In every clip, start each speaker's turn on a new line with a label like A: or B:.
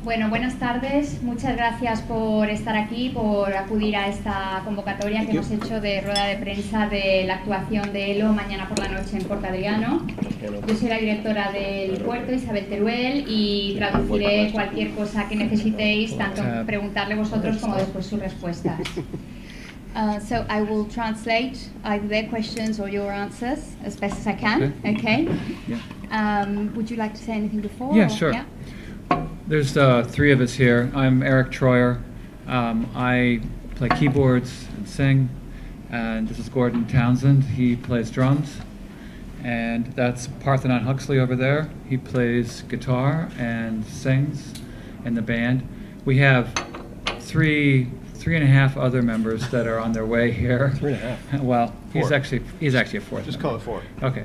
A: Bueno, buenas tardes. Muchas gracias por estar aquí, por acudir a esta convocatoria que hemos hecho de rueda de prensa de la actuación de ELO mañana por la noche en PortAdriano. Yo soy la directora del puerto, Isabel Teruel, y traduciré cualquier cosa que necesitéis, tanto preguntarle vosotros como después sus respuestas.
B: So I will translate either their questions or your answers as best as I can. Okay.
C: Yeah.
B: Would you like to say anything before?
C: Yeah, sure.
B: Yeah.
C: There's three of us here. I'm Eric Troyer. I play keyboards and sing. And this is Gordon Townsend. He plays drums. And that's Parthenon Huxley over there. He plays guitar and sings in the band. We have three and a half other members that are on their way here.
D: 3.5.
C: Well, he's
D: Four.
C: actually a fourth.
D: Just
C: member.
D: call it 4.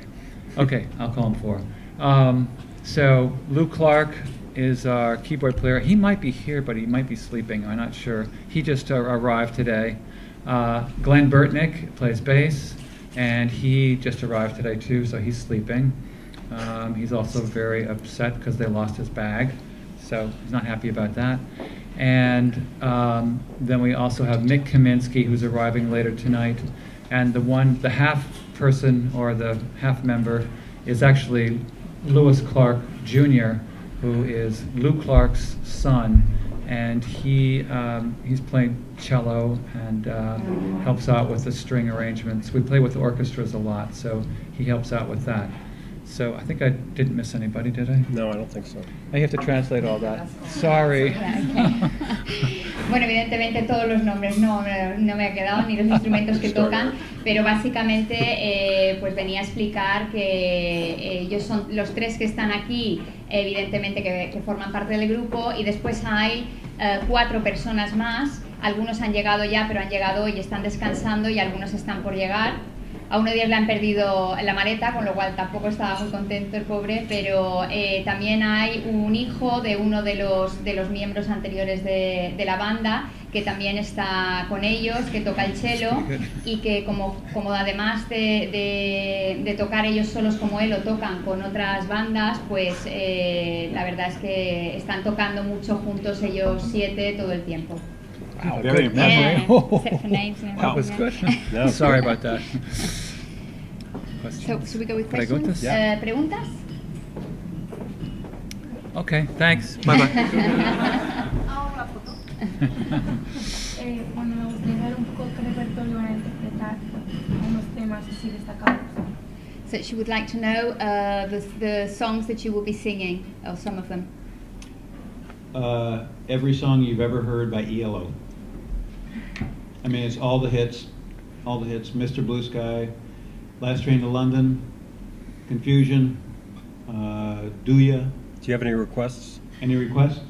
C: Okay, I'll call him 4. So Lou Clark is our keyboard player. He might be here, but he might be sleeping. I'm not sure. He just arrived today. Glenn Burtnick plays bass, and he just arrived today too, so he's sleeping. He's also very upset because they lost his bag, so he's not happy about that. And then we also have Mick Kaminsky, who's arriving later tonight. And the half person, or the half member, is actually Lewis Clark Jr., who is Lou Clark's son. And he's playing cello and helps out with the string arrangements. We play with orchestras a lot, so he helps out with that. So I think I didn't miss anybody, did I?
D: No, I don't think so.
C: I have to translate all that. Sorry.
A: Bueno, evidentemente todos los nombres no me ha quedado, ni los instrumentos que tocan, pero básicamente pues venía a explicar que ellos son los 3 que están aquí, evidentemente que forman parte del grupo, y después hay 4 personas más. Algunos han llegado ya, pero han llegado y están descansando, y algunos están por llegar. A uno de ellos le han perdido la maleta, con lo cual tampoco estaba muy contento el pobre, pero también hay un hijo de uno de los miembros anteriores de la banda, que también está con ellos, que toca el cello, y que como además de tocar ellos solos como él, o tocan con otras bandas, pues la verdad es que están tocando mucho juntos ellos 7 todo el tiempo.
C: Wow,
D: Very
C: good memory.
B: Except for names and
C: That was good.
D: No,
C: Sorry about that.
B: So should we go with
C: Can I go with
B: questions?
C: this?
D: Yeah.
A: ¿Preguntas?
C: Okay, thanks. Bye-bye.
E: Bueno, me gustaría saber un poco qué repertorio van a interpretar, unos temas así destacados.
B: So she would like to know the songs that you will be singing, or some of them.
F: Every song you've ever heard by ELO. I mean, it's all the hits, Mr. Blue Sky, Last Train to London, Confusion, Do Ya.
D: Do you have any requests?
F: Any requests?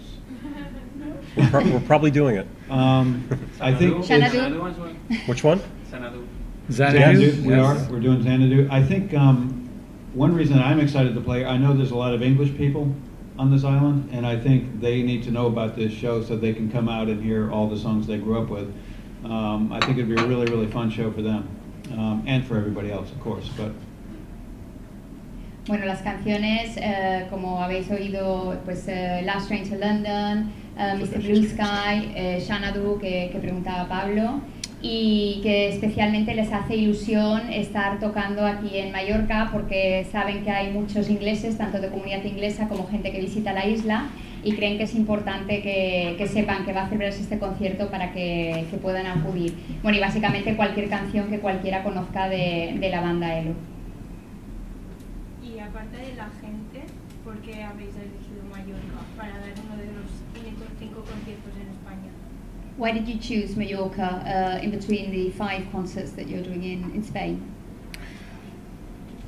D: We're probably doing it.
F: I think
B: Xanadu?
D: Which one?
C: Xanadu?
F: Yes. We're doing Xanadu. I think one reason I'm excited to play, I know there's a lot of English people on this island, and I think they need to know about this show so they can come out and hear all the songs they grew up with. I think it'd be a really, really fun show for them, and for everybody else, of course. But
A: Bueno, las canciones, como habéis oído, pues Last Train to London, Mr. Blue Sky, Xanadu, que preguntaba Pablo, y que especialmente les hace ilusión estar tocando aquí en Mallorca, porque saben que hay muchos ingleses, tanto de comunidad inglesa como gente que visita la isla, y creen que es importante que sepan que va a celebrarse este concierto para que puedan acudir. Bueno, y básicamente cualquier canción que cualquiera conozca de la banda ELO.
E: Y aparte de la gente, ¿por qué habéis elegido Mallorca para dar uno de los únicos 5 conciertos en España?
B: Why did you choose Mallorca in between the 5 concerts that you're doing in Spain?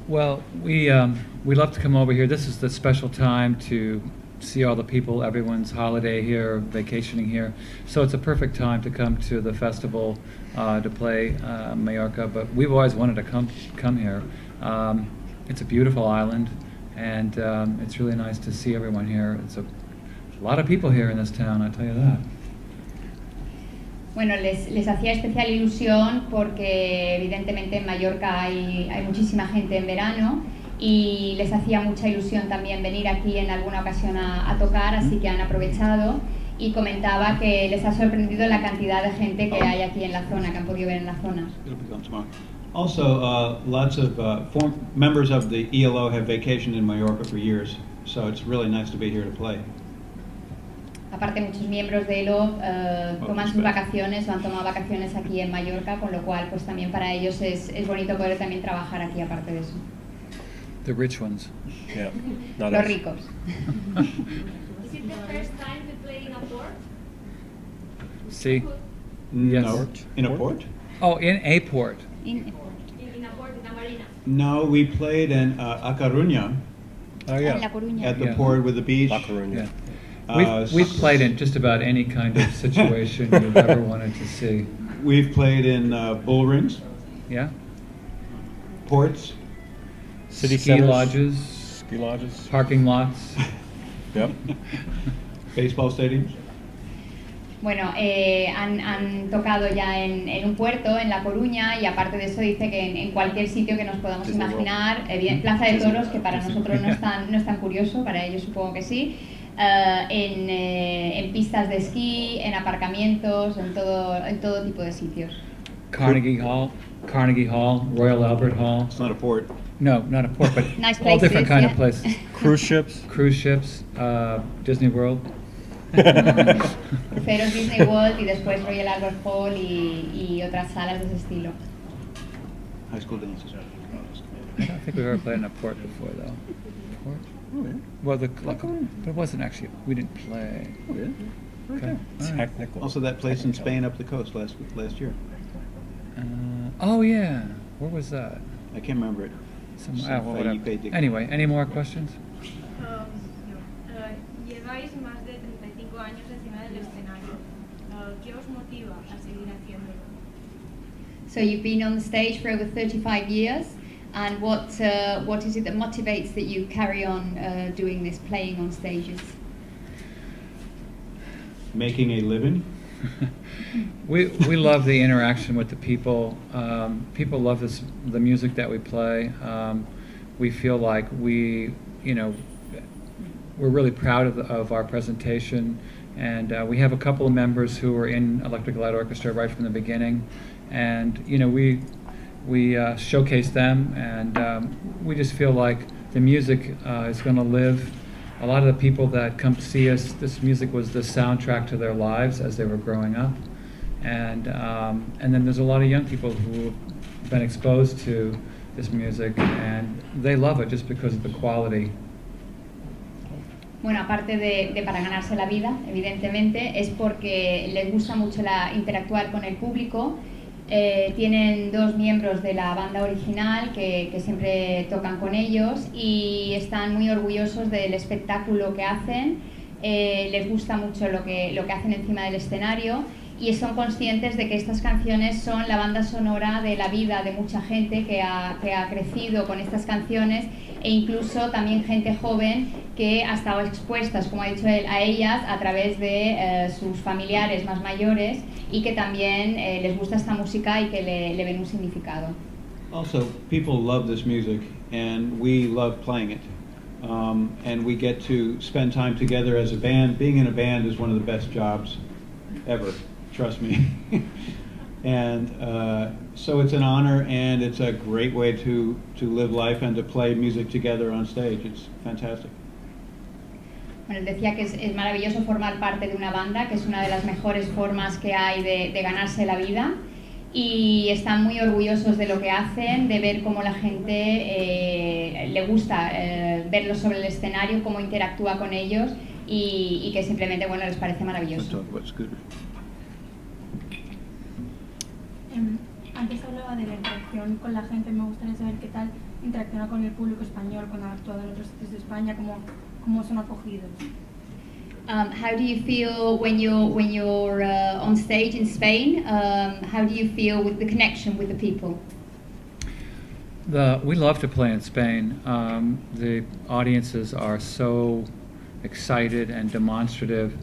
C: Well, we love to come over here. This is the special time to see all the people. Everyone's holiday here, vacationing here. So it's a perfect time to come to the festival to play Mallorca. But we've always wanted to come here. It's a beautiful island, and it's really nice to see everyone here. It's a lot of people here in this town, I tell you that.
A: Bueno, les hacía especial ilusión porque evidentemente en Mallorca hay muchísima gente en verano, y les hacía mucha ilusión también venir aquí en alguna ocasión a tocar, así que han aprovechado, y comentaba que les ha sorprendido la cantidad de gente que hay aquí en la zona, que han podido ver en la zona.
F: Also, lots of members of the ELO have vacationed in Mallorca for years, so it's really nice to be here to play.
A: Aparte, muchos miembros de ELO toman sus vacaciones o han tomado vacaciones aquí en Mallorca, con lo cual pues también para ellos es bonito poder también trabajar aquí aparte de eso.
C: The rich ones.
D: Yeah, not
A: Los
D: us.
A: ricos.
E: Is it the first time to play in a port?
C: See?
F: No,
D: Port?
F: in a port?
C: Oh, in a port.
E: In a port, in a marina?
F: No, we played in A Coruña
D: Oh,
B: En La
D: yeah.
B: Coruña.
F: at the
C: Yeah.
F: port with the beach.
D: La Coruña.
C: Yeah. We've played in just about any kind of situation you've ever wanted to see.
F: We've played in bull rings,
C: Yeah?
F: ports,
D: City
C: Ski
D: centers.
C: lodges,
D: Ski lodges.
C: parking lots.
D: Yep.
F: baseball stadiums.
A: Bueno, han tocado ya en un puerto, en La Coruña, y aparte de eso dice que en cualquier sitio que nos podamos
D: Disney World.
A: imaginar, Plaza de Toros, que para nosotros no es tan curioso, para ellos supongo que sí, en pistas de esquí, en aparcamientos, en todo tipo de sitios.
C: Carnegie Hall, Royal Albert Hall.
F: It's not a port.
C: No, not a port, but
B: Nice
C: all different
B: places,
C: kind of
B: yeah.
C: places.
D: Cruise ships.
C: Cruise ships, Disney World.
A: Cruceros, Disney World y después Royal Albert Hall y otras salas de ese estilo.
F: High school dances.
C: I don't think we've ever played in a port before, though. Port? Well, but it wasn't actually. We didn't play. Okay. All right.
D: Technical.
F: Also, that place in Spain up the coast last year.
C: Oh yeah, where was that?
F: I can't remember it.
C: Well, whatever. Anyway, any more questions?
E: No. Lleváis más de 35 años encima del escenario. ¿Qué os motiva a seguir haciéndolo?
B: So you've been on the stage for over 35 years, and what is it that motivates that you carry on doing this, playing on stages?
F: Making a living.
C: We love the interaction with the people. People love the music that we play. We feel like we're really proud of our presentation, and we have a couple of members who were in Electric Light Orchestra right from the beginning, and we showcase them, and we just feel like the music is going to live. A lot of the people that come see us, this music was the soundtrack to their lives as they were growing up, and then there's a lot of young people who have been exposed to this music, and they love it just because of the quality.
A: Bueno, aparte de para ganarse la vida, evidentemente, es porque les gusta mucho interactuar con el público. Tienen dos miembros de la banda original que siempre tocan con ellos y están muy orgullosos del espectáculo que hacen. Les gusta mucho lo que hacen encima del escenario y son conscientes de que estas canciones son la banda sonora de la vida de mucha gente que ha crecido con estas canciones, e incluso también gente joven que ha estado expuestas, como ha dicho él, a ellas a través de sus familiares más mayores, y que también les gusta esta música y que le ven un significado.
F: Also, people love this music, and we love playing it. And we get to spend time together as a band. Being in a band is one of the best jobs ever, trust me. And so it's an honor, and it's a great way to live life and to play music together on stage. It's fantastic.
A: Bueno, él decía que es maravilloso formar parte de una banda, que es una de las mejores formas que hay de ganarse la vida, y están muy orgullosos de lo que hacen, de ver cómo la gente le gusta verlos sobre el escenario, cómo interactúa con ellos, y que simplemente, bueno, les parece maravilloso.
G: Antes hablaba de la interacción con la gente. Me gustaría saber qué tal interacciona con el público español cuando ha actuado en otros sitios de España, cómo son acogidos.
B: How do you feel when you're on stage in Spain? How do you feel with the connection with the people?
C: We love to play in Spain. The audiences are so excited and demonstrative.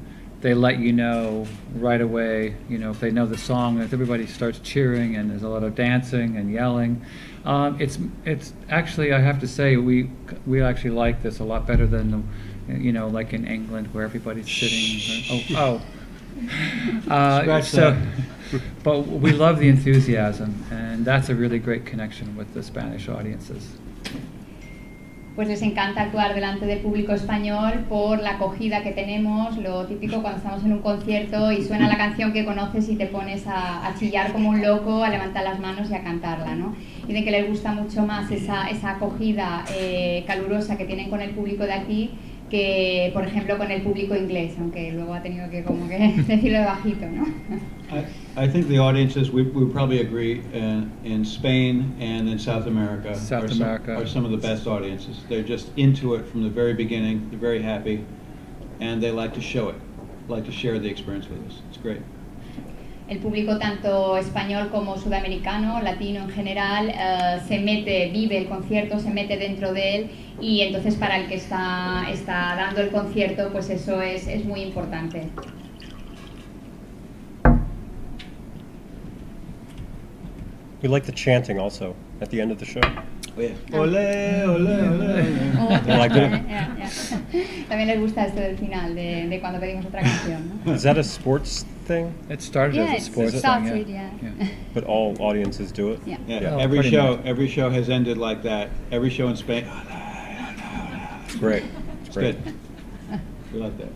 C: They let you know right away, if they know the song, that everybody starts cheering and there's a lot of dancing and yelling. It's actually, I have to say, we actually like this a lot better than the, like in England where everybody's sitting. But we love the enthusiasm, and that's a really great connection with the Spanish audiences.
A: Pues les encanta actuar delante del público español por la acogida que tenemos, lo típico cuando estamos en un concierto y suena la canción que conoces y te pones a chillar como un loco, a levantar las manos y a cantarla, ¿no? Dicen que les gusta mucho más esa acogida calurosa que tienen con el público de aquí que, por ejemplo, con el público inglés, aunque luego ha tenido que como que decirlo de bajito, ¿no?
F: I think the audiences, we probably agree, in Spain and in South America, are some of the best audiences. They're just into it from the very beginning, they're very happy, and they like to show it, like to share the experience with us. It's great.
A: El público tanto español como sudamericano, latino en general, vive el concierto, se mete dentro de él y entonces para el que está dando el concierto, pues eso es muy importante.
H: We like the chanting also at the end of the show.
F: Oh, yeah. Olé, olé, olé.
A: También les gusta esto del final, de cuando pedimos otra canción, ¿no?
H: Is that a sports thing?
C: It started as a sports thing,
A: yeah.
H: But all audiences do it?
A: Yeah.
F: Yeah,
C: Oh,
F: every show has ended like that. Every show in Spain.
H: It's great.
F: It's good. We like that.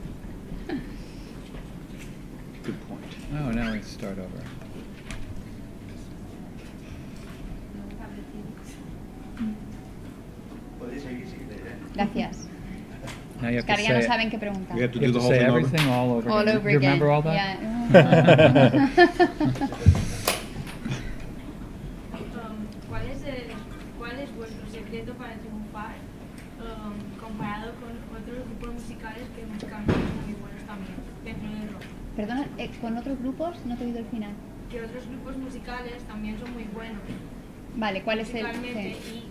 F: Good point.
C: Oh, now we start over.
A: Gracias.
C: Now you have
A: Que ahora ya no
C: to say,
A: saben qué preguntar.
F: We have to
C: you
F: do
C: have
F: the
C: to
F: whole
C: say
F: thing over.
C: everything all over
A: All
C: again.
A: over
C: You
A: again.
C: remember all that?
A: Yeah.
E: ¿Cuál es vuestro secreto para triunfar comparado con otros grupos musicales que musicalmente son muy buenos también dentro del rock?
A: Perdona, ¿con otros grupos? No te he oído el final.
E: Que otros grupos musicales también son muy buenos
A: Vale, ¿cuál es el...?
E: musicalmente
A: Sí.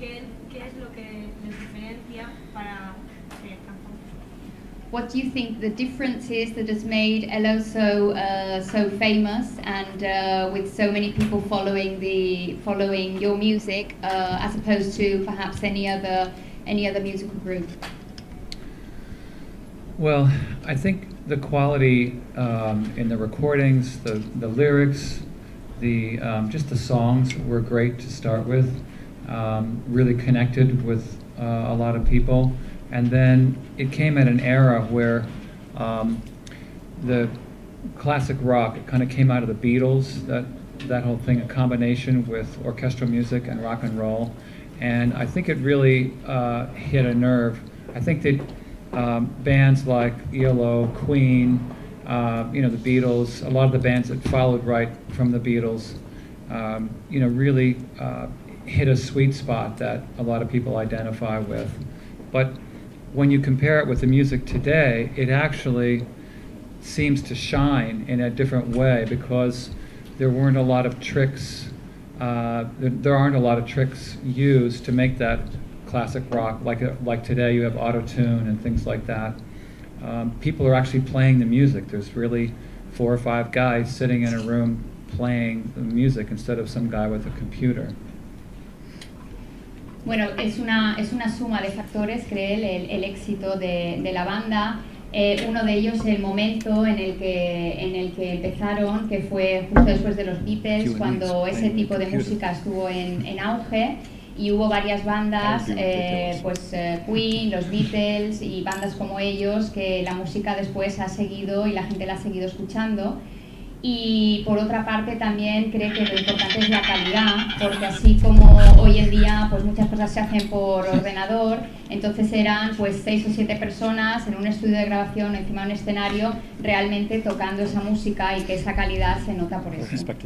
E: y qué es lo que les diferencia para ser tan famosos.
A: What do you think the difference is that has made ELO so famous and with so many people following your music as opposed to perhaps any other musical group?
C: Well, I think the quality in the recordings, the lyrics, just the songs were great to start with. Really connected with a lot of people. And then it came at an era where the classic rock, it kind of came out of the Beatles, that whole thing, a combination with orchestral music and rock and roll. And I think it really hit a nerve. I think that bands like ELO, Queen, the Beatles, a lot of the bands that followed right from the Beatles, really hit a sweet spot that a lot of people identify with. But when you compare it with the music today, it actually seems to shine in a different way because there weren't a lot of tricks, there aren't a lot of tricks used to make that classic rock. Like today you have auto-tune and things like that. People are actually playing the music. There's really 4 or 5 guys sitting in a room playing the music instead of some guy with a computer.
A: Bueno, es una suma de factores, cree él, el éxito de la banda. Uno de ellos, el momento en el que empezaron, que fue justo después de los Beatles, cuando ese tipo de música estuvo en auge, y hubo varias bandas, Queen, los Beatles y bandas como ellos, que la música después ha seguido y la gente la ha seguido escuchando. Y por otra parte también cree que lo importante es la calidad, porque así como hoy en día pues muchas cosas se hacen por ordenador, entonces eran pues 6 o 7 personas en un estudio de grabación encima de un escenario realmente tocando esa música y que esa calidad se nota por eso.
G: Me gustaría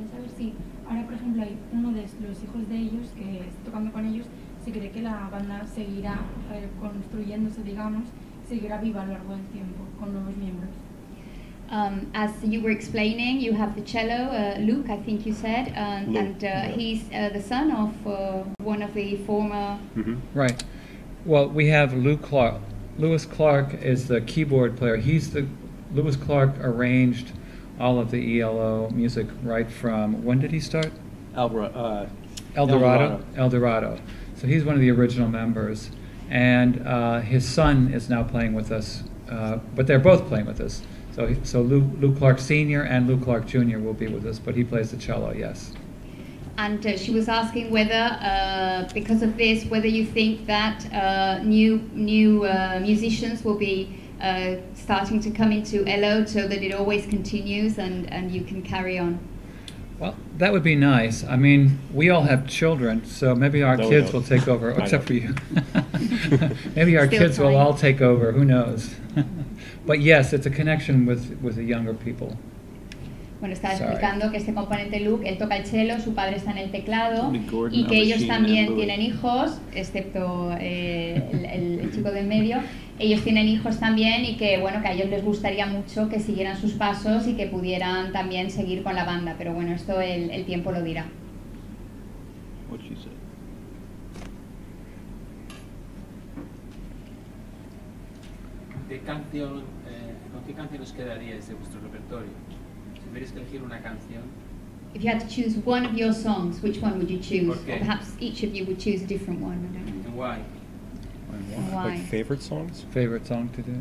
G: saber si ahora por ejemplo hay uno de los hijos de ellos que está tocando con ellos, si cree que la banda seguirá construyéndose, digamos, seguirá viva a lo largo del tiempo con nuevos miembros.
A: As you were explaining, you have the cello, Luke, I think you said, and he's the son of one of the former...
C: Mm-hmm. Right. Well, we have Lewis Clark is the keyboard player. Lewis Clark arranged all of the ELO music right from, when did he start?
F: Eldorado.
C: Eldorado. So he's one of the original members, and his son is now playing with us, but they're both playing with us. So Lou Clark Sr. and Lou Clark Jr. will be with us, but he plays the cello, yes.
A: And she was asking whether, because of this, whether you think that new musicians will be starting to come into ELO so that it always continues and you can carry on.
C: Well, that would be nice. I mean, we all have children, so maybe our kids will take over, except for you. Maybe our kids will all take over, who knows. But yes, it's a connection with the younger people.
A: Bueno, estaba explicando que este componente Luke, él toca el cello, su padre está en el teclado y que ellos también tienen hijos, excepto el chico de en medio. Ellos tienen hijos también y que bueno, que a ellos les gustaría mucho que siguieran sus pasos y que pudieran también seguir con la banda, pero bueno, esto el tiempo lo dirá.
I: ¿Con qué canción os quedaríais de vuestro repertorio? Si tuvierais que elegir una canción.
A: If you had to choose one of your songs, which one would you choose? Or perhaps each of you would choose a different one, I don't know.
I: And why?
A: Why?
H: Like favorite songs?
C: Favorite song to do?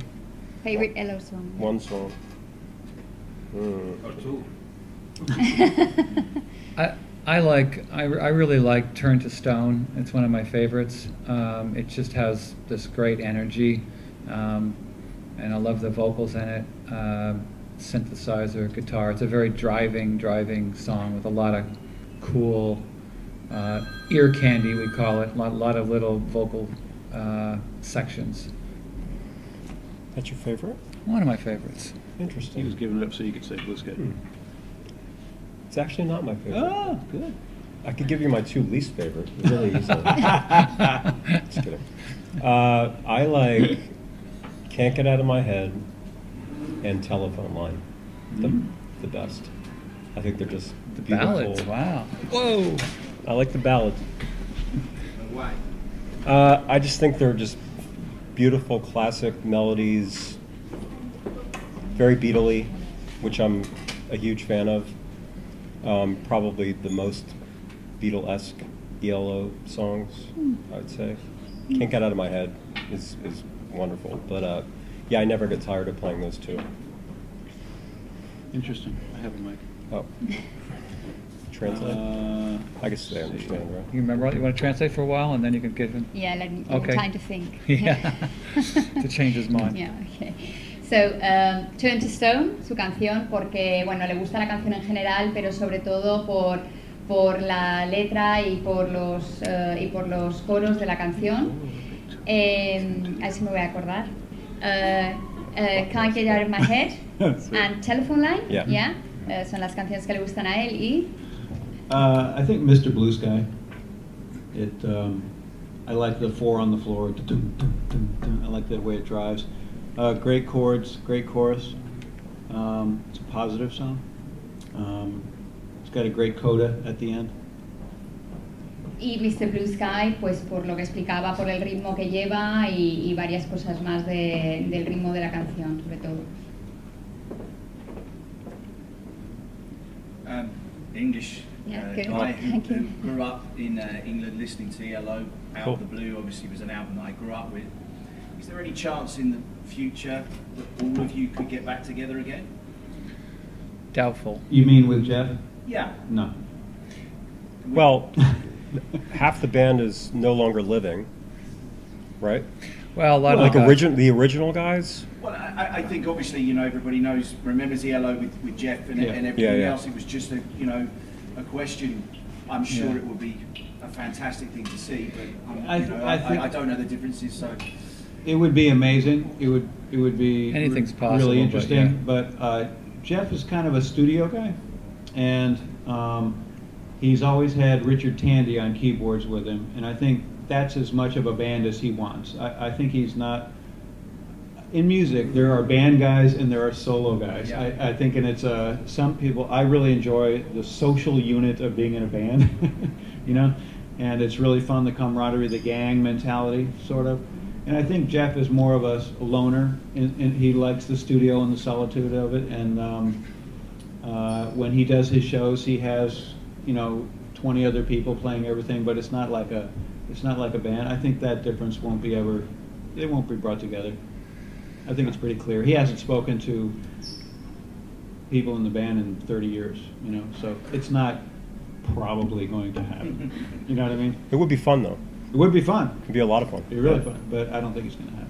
A: Favorite ELO song?
H: One song.
I: Or two.
C: I really like Turn to Stone. It's one of my favorites. It just has this great energy, and I love the vocals in it. Synthesizer, guitar. It's a very driving song with a lot of cool ear candy, we call it. A lot of little vocal sections.
H: That's your favorite?
C: One of my favorites.
H: Interesting.
F: He was giving it up so you could say Blue Sky.
H: It's actually not my favorite.
F: Oh, good.
H: I could give you my two least favorite, really easily. Just kidding. I like Can't Get Out of My Head and Telephone Line. The best. I think they're just
C: The
H: beautiful.
C: ballads, wow. Whoa!
H: I like the ballads.
I: And why?
H: I just think they're just beautiful classic melodies, very Beatle-y, which I'm a huge fan of. Probably the most Beatle-esque ELO songs, I would say. Can't Get Out of My Head is wonderful, but yeah, I never get tired of playing those two.
F: Interesting. I have a mic.
H: Oh. Translate? I guess they understand, right?
C: You remember, you want to translate for a while and then you can give him...
A: Yeah, let him
C: Okay.
A: time to think.
C: Yeah, to change his mind.
A: Yeah, okay. So, Turn to Stone, su canción, porque, bueno, le gusta la canción en general, pero sobre todo por la letra y por los coros de la canción. A ver si me voy a acordar. Can't Get Out of My Head and Telephone Line,
H: Yeah.
A: Son las canciones que le gustan a él y...
F: I think Mr. Blue Sky. I like the 4 on the floor. I like the way it drives. Great chords, great chorus. It's a positive song. It's got a great coda at the end.
A: Y Mr. Blue Sky, pues por lo que explicaba, por el ritmo que lleva y varias cosas más del ritmo de la canción, sobre todo.
J: English
A: Yeah,
J: guy
A: Thank
J: who
A: you.
J: grew up in England listening to ELO. Out of the Blue obviously was an album that I grew up with. Is there any chance in the future that all of you could get back together again?
C: Doubtful.
F: You mean with Jeff?
J: Yeah.
F: No.
H: Well, half the band is no longer living, right?
C: Well, a lot
H: Like
C: of
H: the original guys?
J: Well, I think obviously, you know, everybody remembers ELO with Jeff and everything else. It was just a question. I'm sure it would be a fantastic thing to see, but I don't know the differences. So
F: it would be amazing. It would be
C: Anything's possible,
F: really
C: but
F: interesting. But Jeff is kind of a studio guy, and he's always had Richard Tandy on keyboards with him, and I think that's as much of a band as he wants. I think he's not. In music, there are band guys and there are solo guys.
J: Yeah.
F: I think, and it's some people. I really enjoy the social unit of being in a band, you know, and it's really fun, the camaraderie, the gang mentality, sort of. And I think Jeff is more of a loner, and he likes the studio and the solitude of it. And When he does his shows, he has, 20 other people playing everything, but it's not like a band. I think that difference won't be brought together. I think it's pretty clear. He hasn't spoken to people in the band in 30 years, so it's not probably going to happen. You know what I mean?
H: It would be fun, though.
F: It would be fun.
H: It would be a lot of fun.
F: It'd be really fun, but I don't think it's going to happen.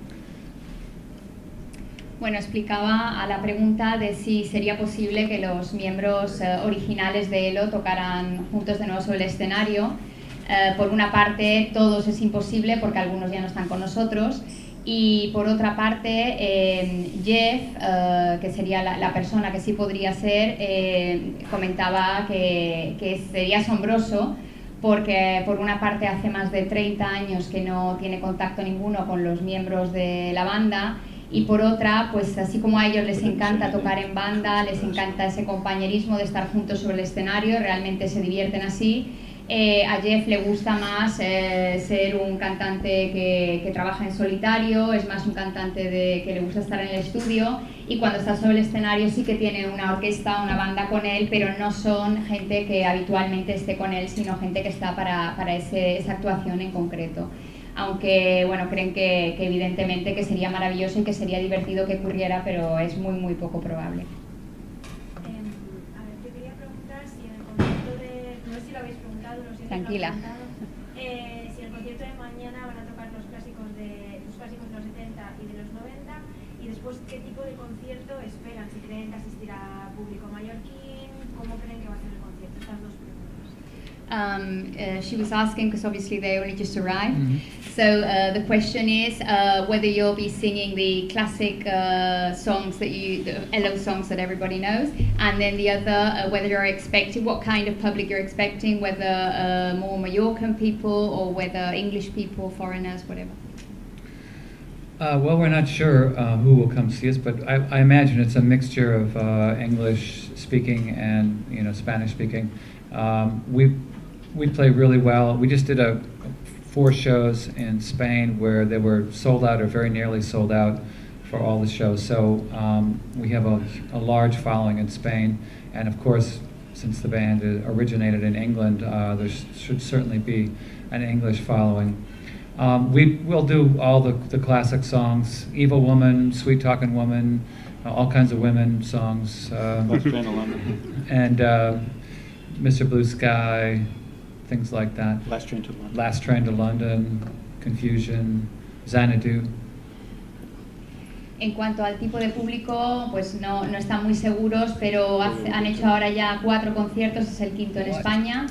A: Bueno, explicaba a la pregunta de si sería posible que los miembros originales de ELO tocaran juntos de nuevo sobre el escenario. Por una parte, todos es imposible porque algunos ya no están con nosotros. Y por otra parte, Jeff, que sería la persona que sí podría ser, comentaba que sería asombroso porque por una parte hace más de 30 años que no tiene contacto ninguno con los miembros de la banda. Y por otra, pues así como a ellos les encanta tocar en banda, les encanta ese compañerismo de estar juntos sobre el escenario, realmente se divierten así, a Jeff le gusta más ser un cantante que trabaja en solitario, es más un cantante que le gusta estar en el estudio, y cuando está sobre el escenario sí que tiene una orquesta, una banda con él, pero no son gente que habitualmente esté con él, sino gente que está para esa actuación en concreto. Aunque, bueno, creen que evidentemente que sería maravilloso y que sería divertido que ocurriera, pero es muy, muy poco probable.
E: A ver, yo quería preguntar si en el concierto no sé si lo habéis preguntado, no sé si
A: Tranquila.
E: lo habéis preguntado, si en el concierto de mañana van a tocar los clásicos de los 70 y de los 90, y después qué tipo de concierto esperan, si creen que asistirá público mallorquín, cómo creen que va a ser el concierto, estas dos preguntas.
B: She was asking because obviously they only just arrived. So the question is whether you'll be singing the classic songs the ELO songs that everybody knows, and then the other whether you're expecting, what kind of public you're expecting, whether more Mallorcan people or whether English people, foreigners, whatever.
C: Well, we're not sure who will come see us, but I imagine it's a mixture of English speaking and Spanish speaking. We play really well. We just did 4 shows in Spain where they were sold out or very nearly sold out for all the shows. So we have a large following in Spain, and of course, since the band originated in England, there should certainly be an English following. We'll do all the classic songs: Evil Woman, Sweet Talking Woman, all kinds of women songs, and Mr. Blue Sky, things like that.
F: Last Train to London.
C: Last Train to London, Confusion, Xanadu.
A: En cuanto al tipo de público, pues no están muy seguros, pero han hecho ahora ya 4 conciertos, es el 5º en España.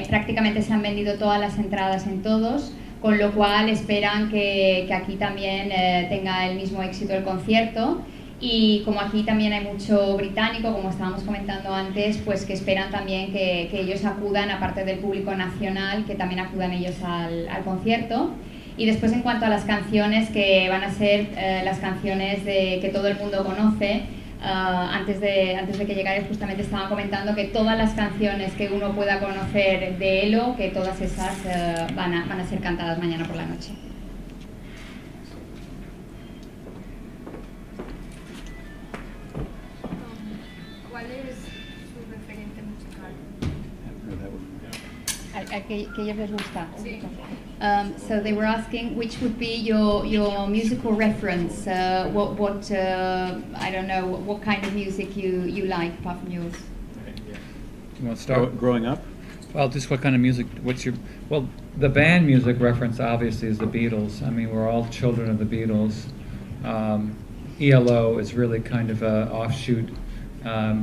A: Prácticamente se han vendido todas las entradas en todos, con lo cual esperan que aquí también tenga el mismo éxito el concierto. Y como aquí también hay mucho británico, como estábamos comentando antes, pues que esperan también que ellos acudan, aparte del público nacional, que también acudan ellos al concierto. Y después, en cuanto a las canciones, que van a ser las canciones que todo el mundo conoce, antes de que llegarais justamente estaban comentando que todas las canciones que uno pueda conocer de ELO, que todas esas van a ser cantadas mañana por la noche.
E: ¿Cuál es su referente musical?
A: Que ellos les gusta.
E: Sí.
B: So they were asking which would be your musical reference. What I don't know what kind of music you like apart from yours.
C: You want to start?
F: Growing up?
C: Well, just what kind of music? Well, the band music reference obviously is the Beatles. I mean, we're all children of the Beatles. ELO is really kind of an offshoot,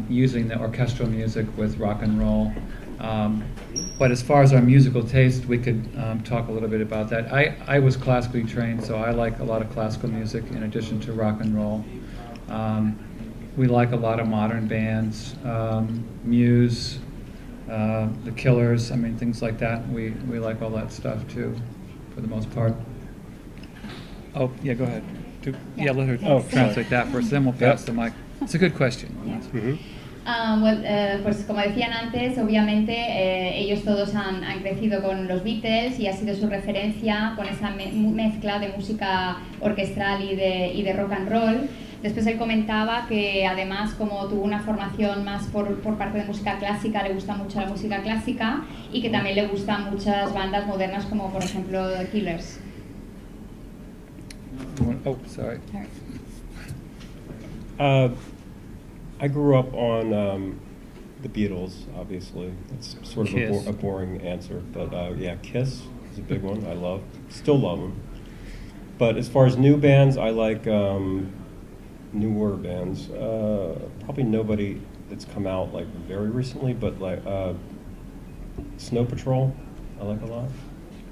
C: using the orchestral music with rock and roll. But as far as our musical taste, we could talk a little bit about that. I was classically trained, so I like a lot of classical music in addition to rock and roll. We like a lot of modern bands, Muse, The Killers, I mean, things like that. We like all that stuff too, for the most part. Oh, yeah, go ahead. Yeah, let her translate that first, then we'll pass the mic. It's a good question.
A: Pues como decían antes, obviamente ellos todos han crecido con los Beatles y ha sido su referencia con esa mezcla de música orquestral y de rock and roll. Después él comentaba que además, como tuvo una formación más por parte de música clásica, le gusta mucho la música clásica y que también le gustan muchas bandas modernas como por ejemplo The Killers.
C: Oh, sorry.
H: I grew up on the Beatles, obviously. It's sort of a boring answer, but yeah, Kiss is a big one. I love, still love them. But as far as new bands, I like newer bands. Probably nobody that's come out like very recently, but like Snow Patrol, I like a lot.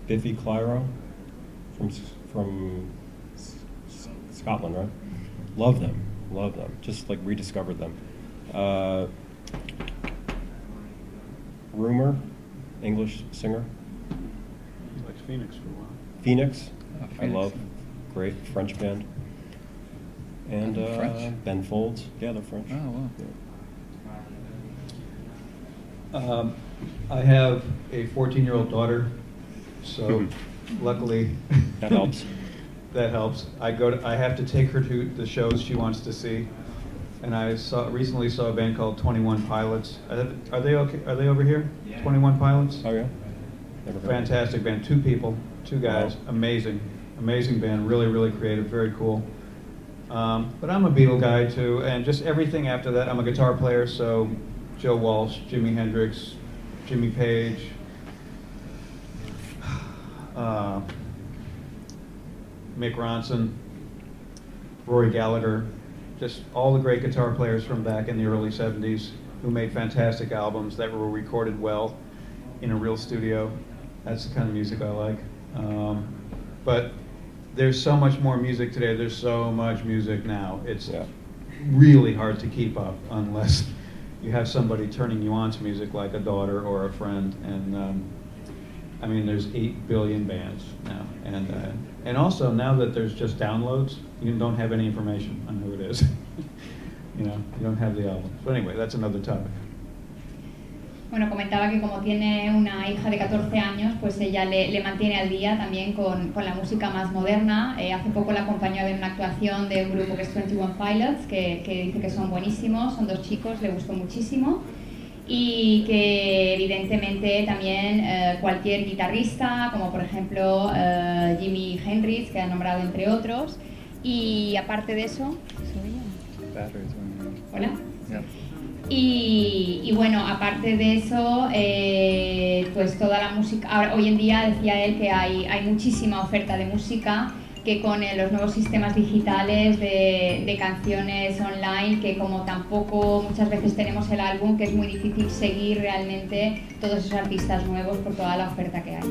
H: Biffy Clyro from Scotland, right? Love them. Just like rediscovered them. Rumour, English singer.
F: He likes Phoenix for a while.
H: Phoenix,
C: Phoenix.
H: I love. Great French band. And
C: French?
H: Ben Folds, yeah, they're French.
C: Oh,
H: Yeah.
F: I have a 14-year-old daughter, so luckily
H: That helps.
F: That helps. I have to take her to the shows she wants to see, and I recently saw a band called 21 Pilots. Are they okay? Are they over here? Yeah. 21 Pilots.
H: Oh yeah. Never heard.
F: Fantastic band. 2 people, 2 guys.
H: Wow.
F: Amazing band. Really creative. Very cool. But I'm a Beatle guy too, and just everything after that. I'm a guitar player, so Joe Walsh, Jimi Hendrix, Jimmy Page. Mick Ronson, Rory Gallagher, just all the great guitar players from back in the early 70s who made fantastic albums that were recorded well in a real studio. That's the kind of music I like. But there's so much more music today. There's so much music now. It's really hard to keep up unless you have somebody turning you on to music like a daughter or a friend. And I mean, there's 8 billion bands now, and also now that there's just downloads, you don't have any information on who it is. You know, you don't have the album. So anyway, that's another topic.
A: Bueno, comentaba que como tiene una hija de 14 años, pues ella le mantiene al día también con la música más moderna. Hace poco la acompañó a ver una actuación de un grupo que es 21 Pilots, que dice que son buenísimos, son 2 chicos, le gustó muchísimo. Y que evidentemente también cualquier guitarrista, como por ejemplo Jimi Hendrix, que ha nombrado entre otros, y aparte de eso... Hola.
C: Yeah.
A: Y bueno, aparte de eso, pues toda la música, ahora, hoy en día decía él que hay muchísima oferta de música, que con los nuevos sistemas digitales de canciones online, que como tampoco muchas veces tenemos el álbum, que es muy difícil seguir realmente todos esos artistas nuevos por toda la oferta que hay.